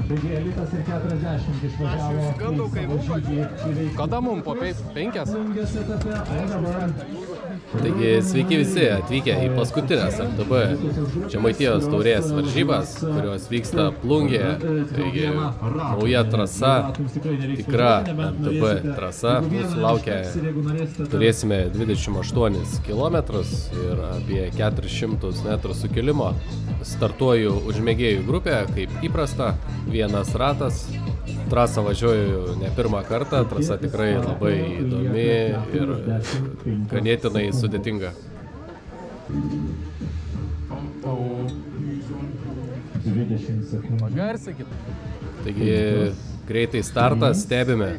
Taigi elitas ir 40 išvažiavo. Kada mums po 5? Taigi sveiki visi atvykę į paskutinės MTB Žemaitijos taurės varžybas, kurios vyksta Plungėje. Taigi nauja trasa, tikra MTB trasa. Mūsų laukia, turėsime 28 km ir apie 400 metrų sukilimo. Startuoju už mėgėjų grupę, kaip įprasta, vienas ratas. Trasą važiuoju ne pirmą kartą, trasa tikrai labai įdomi ir ganėtinai sudėtinga. Taigi greitai startas, stebime.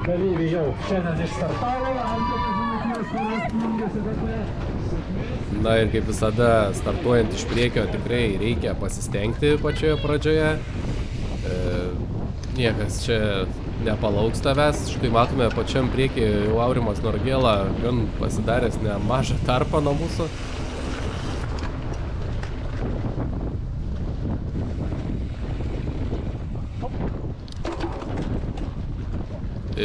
Dalyviai jau šiandien išstartavo. Na ir kaip visada, startuojant iš priekio tikrai reikia pasistengti pačioje pradžioje. Niekas čia nepalauks tavęs. Štai matome pačiam priekį jau Aurimas Norgėla gan pasidaręs nemažą tarpą nuo mūsų.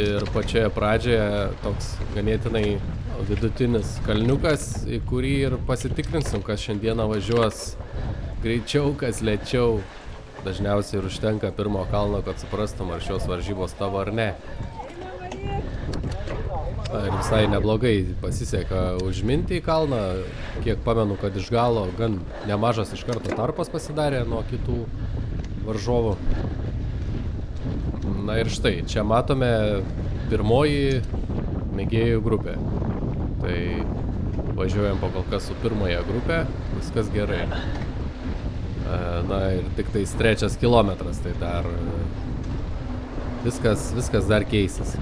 Ir pačioje pradžioje toks ganėtinai vidutinis kalniukas, į kurį ir pasitikrinsim, kas šiandieną važiuos greičiau, kas lėčiau. Dažniausiai ir užtenka pirmo kalno, kad suprastum, ar šios varžybos tavo ar ne. Ir visai neblogai pasiseka užminti į kalną. Kiek pamenu, kad iš galo gan nemažas iš karto tarpas pasidarė nuo kitų varžovų. Na ir štai, čia matome pirmoji mėgėjų grupė. Tai važiuojam pakol kas su pirmąją grupę, viskas gerai. Na ir tik tais 3 kilometras, tai dar viskas dar keisis.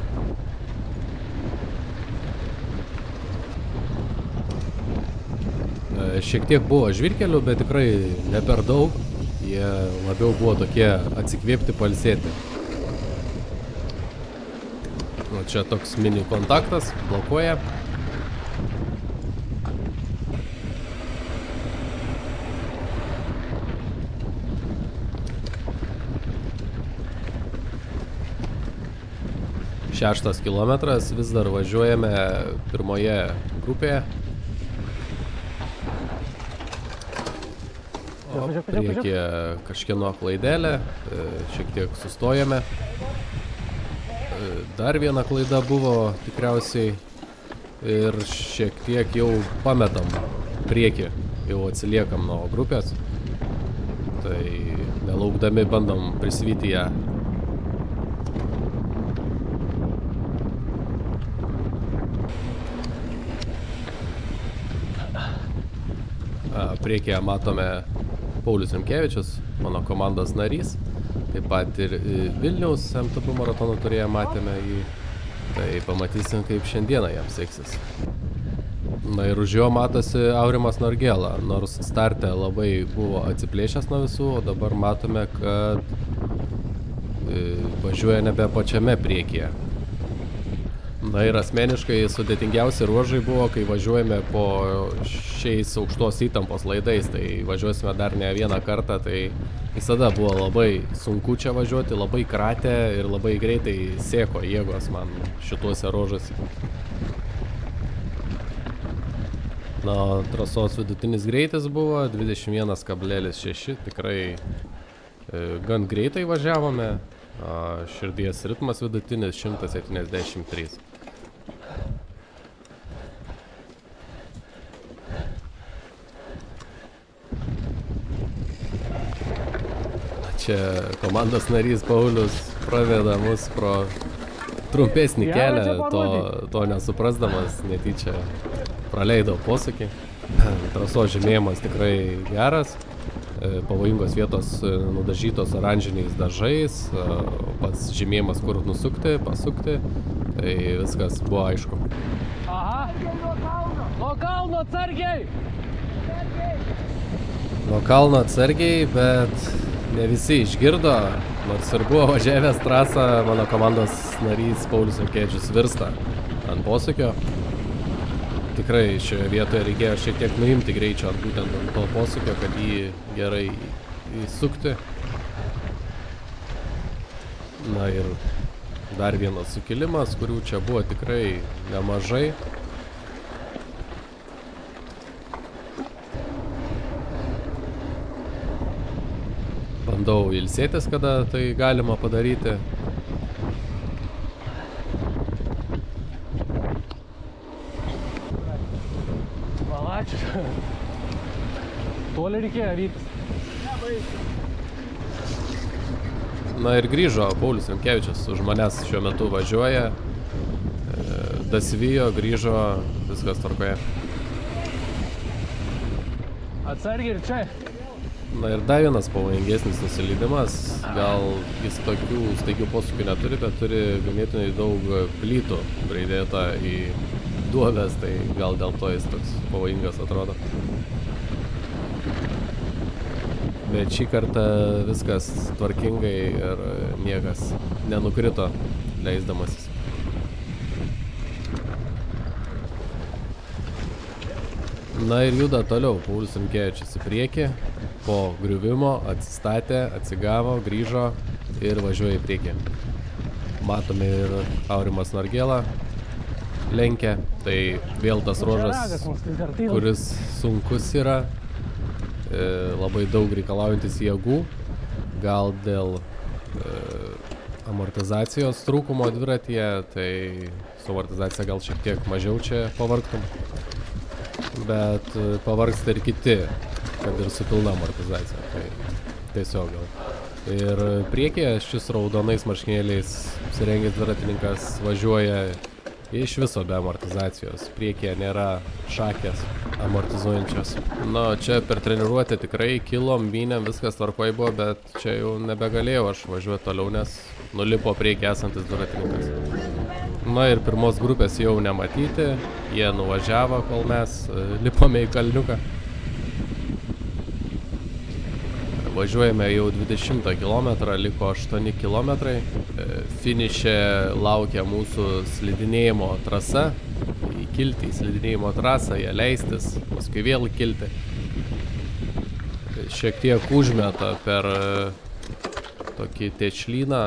Šiek tiek buvo žvyrkelių, bet tikrai ne per daug. Jie labiau buvo tokie atsikvėpti, pailsėti. O čia toks mini kontaktas, blokuoja. Šeštas kilometras, vis dar važiuojame pirmoje grupėje. O priekyje kažkieno klaidelė, šiek tiek sustojame. Dar viena klaida buvo tikriausiai ir šiek tiek jau pametam priekį, jau atsiliekam nuo grupės. Tai nelaukdami bandom prisivyti ją. Priekyje matome Paulius Rimkevičius, mano komandos narys. Taip pat ir Vilniaus MTB maratono turėję matėme jį. Tai pamatysim, kaip šiandieną jam seksis. Na ir už jo matosi Aurimas Norgėla, nors starte labai buvo atsiplėšęs nuo visų, o dabar matome, kad važiuoja nebe pačiame priekyje. Na ir asmeniškai sudėtingiausi ruožai buvo, kai važiuojame po šiais aukštos įtampos laidais, tai važiuosime dar ne vieną kartą, tai visada buvo labai sunku čia važiuoti, labai kratė ir labai greitai sėko jėgos man šituose ruožuose. Na, trasos vidutinis greitis buvo 21,6, tikrai gan greitai važiavome, širdies ritmas vidutinis 173. Čia komandos narys Paulius praveda mus pro trumpesnį kelią, to nesuprasdamas, netyčia praleidau posūkį. Trasos žymėjimas tikrai geras, pavojingos vietos nudažytos oranžiniais dažais, pats žymėjimas, kur nusukti, pasukti, tai viskas buvo aišku. Aha, nuo kalno atsargiai! Nuo kalno atsargiai, bet ne visi išgirdo, nors ir buvo važiavęs trasą, mano komandos narys Paulius Rimkevičius virsta ant posūkio. tikrai šioje vietoje reikėjo šiek tiek nuimti greičio būtent ant to posūkio, kad jį gerai įsukti. Na ir dar vienas sukilimas, kurių čia buvo tikrai nemažai. Bandau ilsėtis, kada tai galima padaryti. Valačiu. Toli reikėjo vytis. Na ir grįžo Paulius Rimkevičius, už manęs šiuo metu važiuoja. Dasivijo, grįžo, viskas tvarkoje. Atsargiai ir čia. Na ir dar vienas pavojingesnis nusileidimas, gal jis tokių staigių posūkių neturi, bet turi ganėtinai daug plytų braidėta į duobes, tai gal dėl to jis toks pavojingas atrodo. Bet šį kartą viskas tvarkingai ir niekas nenukrito leisdamasis. Na ir juda toliau, Paulius Rimkevičius į priekį, po griuvimo atsistatė, atsigavo, grįžo ir važiuoja į priekį. Matome ir Aurimas Norgėla lenkia, tai vėl tas ruožas, kuris sunkus yra, labai daug reikalaujantis jėgų, gal dėl amortizacijos trūkumo dviratyje, tai su amortizacija gal šiek tiek mažiau čia pavargtum. Bet pavargsta ir kiti, kad ir su pilna amortizacija, tai tiesiog gal. Ir priekyje šis raudonais marškinėliais apsirengęs dviratininkas važiuoja iš viso be amortizacijos. Priekyje nėra šakės amortizuojančios. Na, čia per treniruotę tikrai kilom, mynėm, viskas tvarkoj buvo, bet čia jau nebegalėjau aš važiuoti toliau, nes nulipo priekyje esantis dviratininkas. Na ir pirmos grupės jau nematyti, jie nuvažiavo, kol mes lipome į kalniuką. Važiuojame jau 20 km, liko 8 km. Finiše laukia mūsų slidinėjimo trasa. Įkilti į slidinėjimo trasą, ją leistis, paskui vėl kilti. Šiek tiek užmeta per tokį tečlyną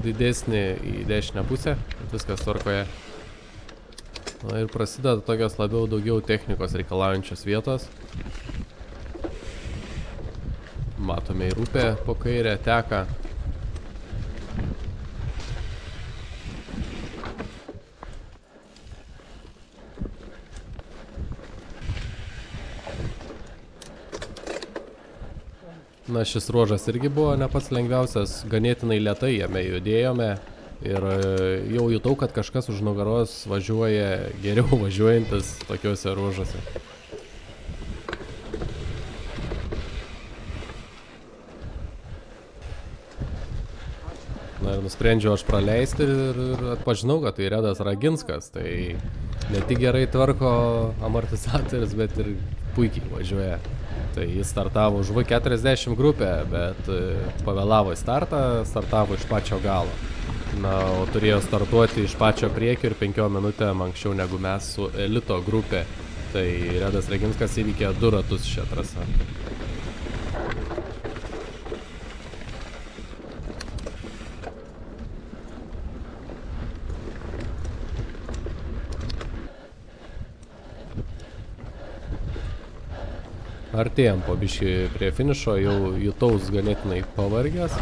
didesnį į dešinę pusę. Viskas tvarkoje. Na ir prasideda tokios labiau daugiau technikos reikalaujančios vietos. Matome ir upė po kairę teka. Na, šis ruožas irgi buvo ne pats lengviausias, ganėtinai lėtai jame judėjome. Ir jau jutau, kad kažkas už nugaros važiuoja geriau važiuojantis tokiuose ruožuose. Na ir nusprendžiau aš praleisti ir atpažinau, kad tai Redas Raginskas. Tai ne tik gerai tvarko amortizatorius, bet ir puikiai važiuoja. Tai jis startavo už V40 grupę, bet pavėlavo į startą, startavo iš pačio galo. Na, o turėjo startuoti iš pačio priekio ir 5 minutėm anksčiau negu mes su elito grupė. Tai Redas Raginskas įvykė 2 ratus šią trasą. Artėjom po biškį prie finišo, jau jutaus ganėtinai pavargęs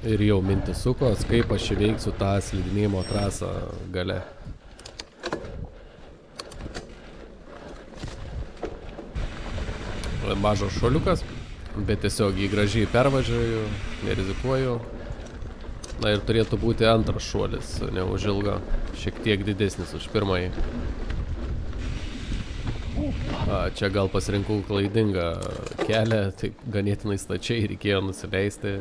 ir jau mintis sukos, kaip aš įveiksiu tą slidinėjimo trasą gale. Mažas šuoliukas, bet tiesiog jį gražiai pervažiuoju, nerizikuoju. Na ir turėtų būti antras šuolis, neužilgo, šiek tiek didesnis už pirmąjį. Čia gal pasirinkau klaidingą kelią, taip ganėtinai stačiai reikėjo nusileisti.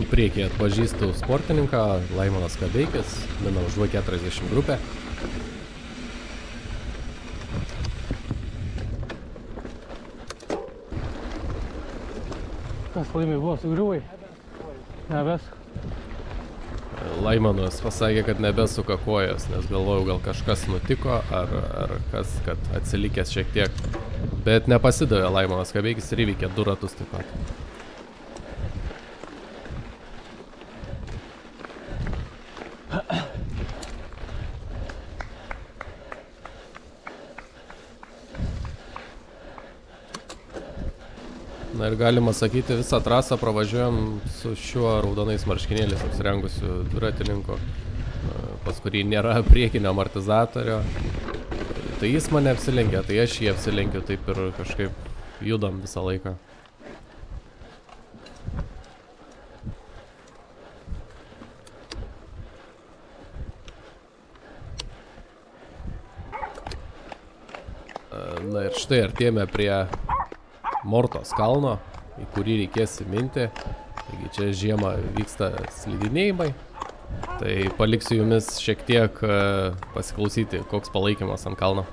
Priekyje atpažįstu sportininką, Laimonas Kabeikis, mina už V40 grupę. Kas laimė buvo, sugriuvai? Nebes. Laimonas pasakė, kad nebesuka kojas, nes galvojau, gal kažkas nutiko, ar kas, kad atsilikęs šiek tiek. Bet nepasidavė Laimonas, Kabeikis ir įvykė 2 ratus taip pat. Na ir galima sakyti, visą trasą pravažiuojam su šiuo raudonais marškinėliais apsirengusiu dviratininko, pas kurį nėra priekinio amortizatorio. Tai jis mane apsilenkia, tai aš jį apsilenkiu, taip ir kažkaip judam visą laiką. Na ir štai artėjame prie Mortos kalno, į kurį reikės įminti. Taigi čia žiemą vyksta slidinėjimai. Tai paliksiu jumis šiek tiek pasiklausyti, koks palaikymas ant kalno.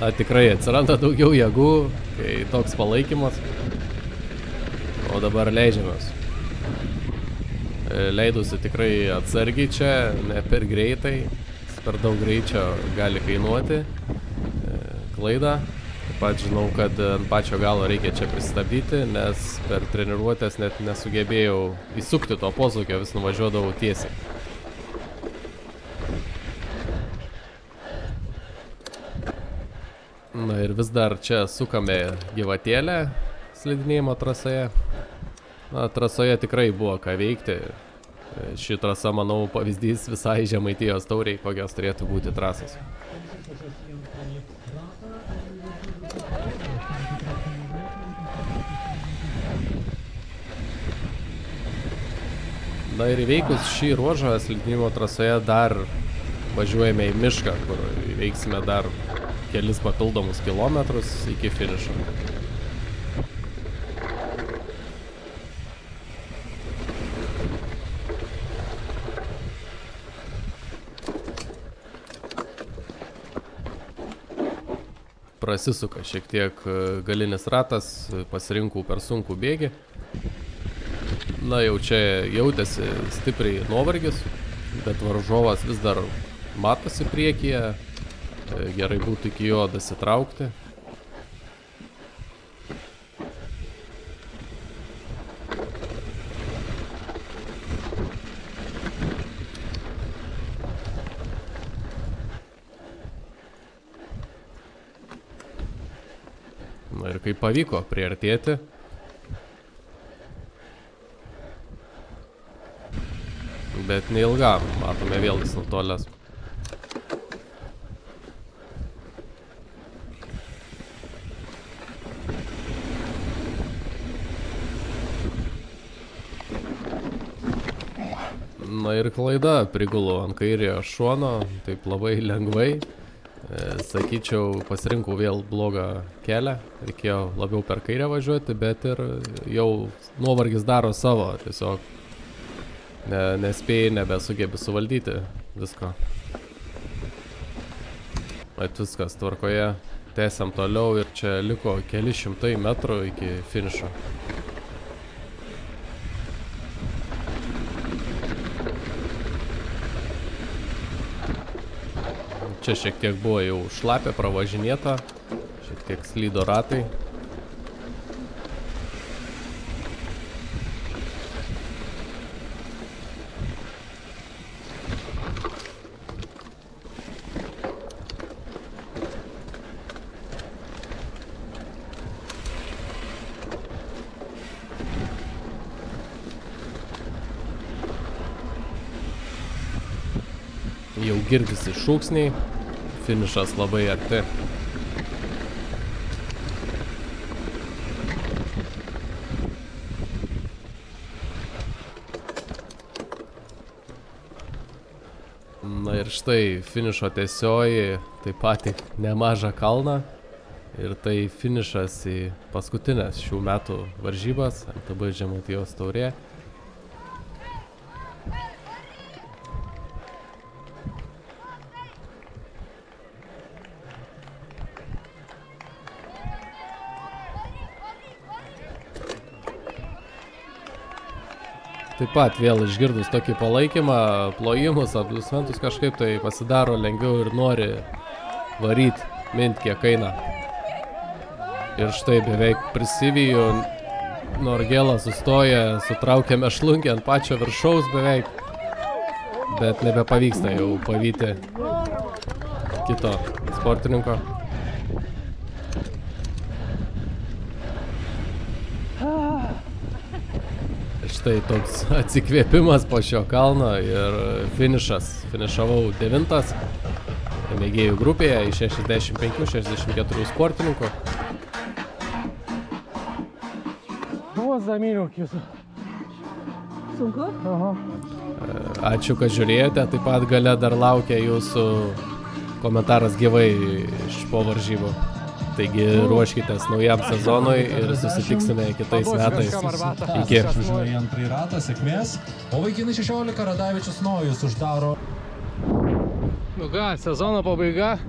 Na, tikrai atsiranda daugiau jėgų, kai toks palaikymas. O dabar leidžiamės. Leidusi tikrai atsargiai čia, ne per greitai. Per daug greičio gali kainuoti klaidą. Taip pat žinau, kad ant pačio galo reikia čia pristabdyti, nes per treniruotės net nesugebėjau įsukti to posūkio, vis nuvažiuodavau tiesiai. Na ir vis dar čia sukame gyvatėlę slidinėjimo trasoje. Na, trasoje tikrai buvo ką veikti. Ši trasa, manau, pavyzdys visai Žemaitijos Taurei, kokios turėtų būti trasos. Na ir įveikus šį ruožą slidinėjimo trasoje dar važiuojame į mišką, kur įveiksime dar kelis papildomus kilometrus iki finišo. Prasisuka šiek tiek galinis ratas, pasirinkau per sunkų bėgį. Na, jau čia jautėsi stipriai nuovargis, bet varžovas vis dar matosi priekyje. Gerai būtų iki jo dasitraukti. Na ir kaip pavyko priartėti. Bet neilgam, matome vėl jis nutolęs. Na ir klaida, prigulu ant kairiojo šono, taip labai lengvai. Sakyčiau, pasirinkau vėl blogą kelią, reikėjo labiau per kairę važiuoti, bet ir jau nuovargis daro savo, tiesiog nespėjai, nebesugebi suvaldyti visko. Bet viskas tvarkoje, tęsiam toliau ir čia liko keli šimtai metrų iki finišo. Čia šiek tiek buvo jau šlapė, pravažinėta, šiek tiek slydo ratai. Jau girdisi šūksniai, finišas labai arti. Na ir štai finišo tiesioji, taip pat nemažą kalną. Ir tai finišas į paskutinės šių metų varžybas, MTB Žemaitijos taurė. Taip pat vėl išgirdus tokį palaikymą, plojimus, aplodismentus kažkaip tai pasidaro lengviau ir nori varyti, mint kiek eina. Ir štai beveik prisivyju, Norgėla sustoja, sutraukia mešlunkę ant pačio viršaus beveik, bet nebepavyksta jau pavyti kito sportininko. Štai toks atsikvėpimas po šio kalno ir finišas. Finišavau 9 mėgėjų grupėje iš 65-64 sportininkų. Buvo zamyliau jūsų. Sunku? Aha. Ačiū, kad žiūrėjote. Taip pat gale dar laukia jūsų komentaras gyvai iš po varžybų. Taigi ruoškitės naujam sezonui ir susitiksime kitais metais. Iki. Važiuoja į antrąjį ratą, sėkmės. O vaikinai 16 Radavičius Nojus uždaro. Nu ką, sezono pabaiga.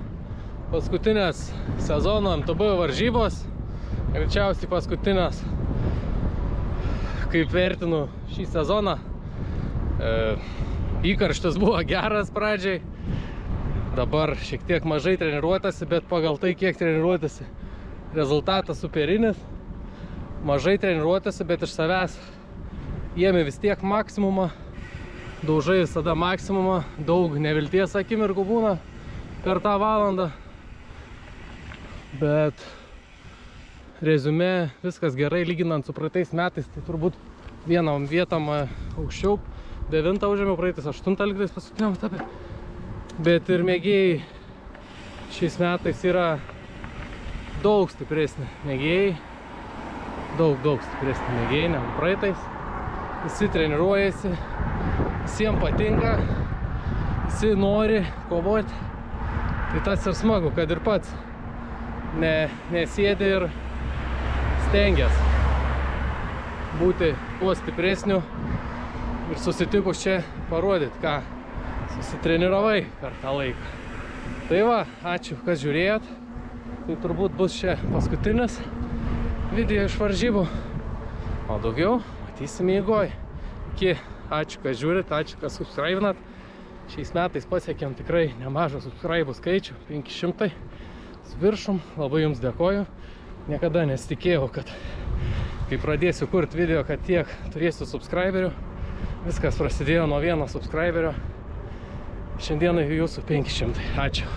Paskutinės sezono MTB varžybos. Greičiausiai paskutinės. Kaip vertinu šį sezoną. Įkarštis buvo geras pradžiai. Dabar šiek tiek mažai treniruotasi, bet pagal tai, kiek treniruotasi, rezultatas superinis. Mažai treniruotasi, bet iš savęs ėmė vis tiek maksimumą. Daužai visada maksimumą. Daug nevilties akimirkų būna per tą valandą. Bet reziumė, viskas gerai lyginant su praeitais metais. Tai turbūt vienam vietam aukščiau. 9 užėmiau, praeitais 8 lygtais paskutiniam etape. Bet ir mėgėjai šiais metais yra daug stipresni mėgėjai. Daug stipresni mėgėjai negu praeitais. Visi treniruojasi, visiems patinka, visi nori kovoti. Tai tas ir smagu, kad ir pats nesėdi ir stengias būti kuo stipresniu ir susitikus čia parodyti, ką susitreniravai per tą laiką. Tai va, ačiū, kad žiūrėjot. Tai turbūt bus čia paskutinis video iš varžybų. O daugiau matysime eigoj. Iki, ačiū, kad žiūrit, ačiū, kad subscribinat. Šiais metais pasiekėm tikrai nemažą subscribų skaičių, 500 su viršum. Labai jums dėkoju. Niekada nesitikėjau, kad kai pradėsiu kurti video, kad tiek turėsiu subscriberių. Viskas prasidėjo nuo 1 subscriberio. Šiandieną jūsų 500. Ačiū.